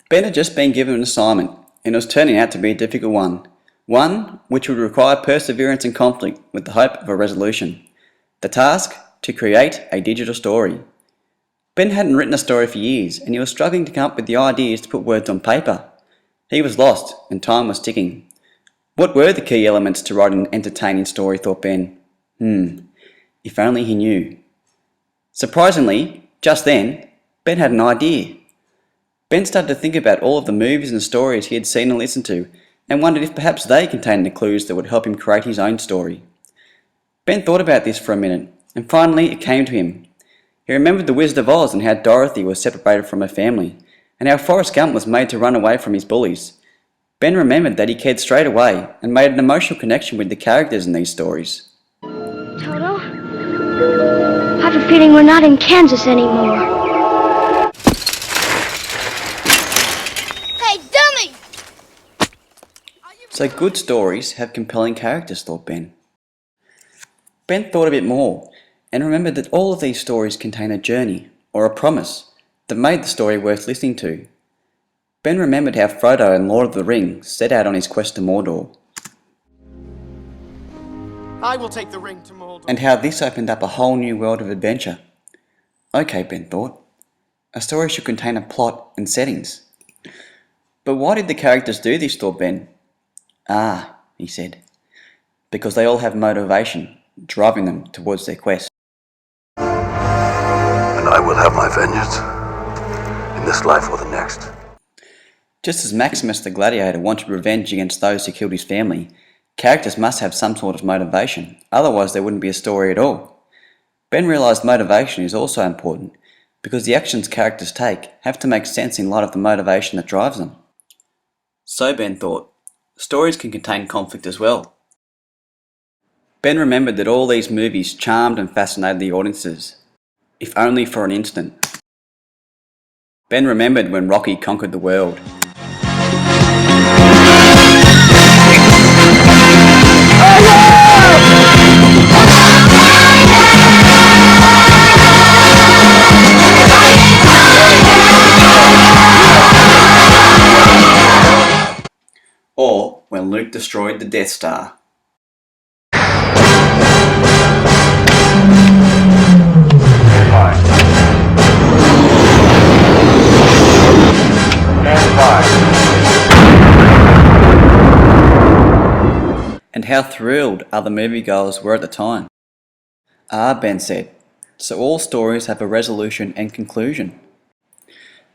Ben had just been given an assignment, and it was turning out to be a difficult one. One which would require perseverance and conflict with the hope of a resolution. The task? To create a digital story. Ben hadn't written a story for years, and he was struggling to come up with the ideas to put words on paper. He was lost, and time was ticking. What were the key elements to write an entertaining story, thought Ben. If only he knew. Surprisingly, just then, Ben had an idea. Ben started to think about all of the movies and stories he had seen and listened to, and wondered if perhaps they contained the clues that would help him create his own story. Ben thought about this for a minute, and finally it came to him. He remembered The Wizard of Oz and how Dorothy was separated from her family, and how Forrest Gump was made to run away from his bullies. Ben remembered that he cared straight away and made an emotional connection with the characters in these stories. Toto, I have a feeling we're not in Kansas anymore. Hey, dummy! So good stories have compelling characters, thought Ben. Ben thought a bit more, and remembered that all of these stories contain a journey, or a promise, that made the story worth listening to. Ben remembered how Frodo in Lord of the Rings set out on his quest to Mordor, I will take the ring to Mordor. and how this opened up a whole new world of adventure. Okay, Ben thought, a story should contain a plot and settings. But why did the characters do this, thought Ben? Ah, he said, because they all have motivation, driving them towards their quest. And I will have my vengeance, in this life or the next. Just as Maximus the Gladiator wanted revenge against those who killed his family, characters must have some sort of motivation, otherwise there wouldn't be a story at all. Ben realised motivation is also important, because the actions characters take have to make sense in light of the motivation that drives them. So Ben thought, stories can contain conflict as well. Ben remembered that all these movies charmed and fascinated the audiences, if only for an instant. Ben remembered when Rocky conquered the world. Or when Luke destroyed the Death Star. And how thrilled other moviegoers were at the time. Ah, Ben said, so all stories have a resolution and conclusion.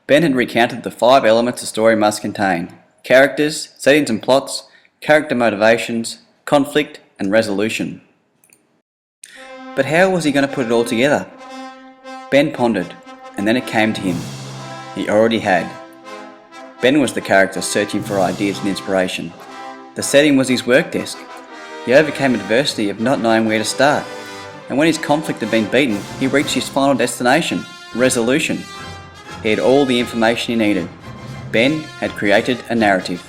Ben had recounted the 5 elements a story must contain: characters, settings and plots, character motivations, conflict and resolution. But how was he going to put it all together? Ben pondered, and then it came to him. He already had. Ben was the character searching for ideas and inspiration. The setting was his work desk. He overcame adversity of not knowing where to start, and when his conflict had been beaten, he reached his final destination, resolution. He had all the information he needed. Ben had created a narrative.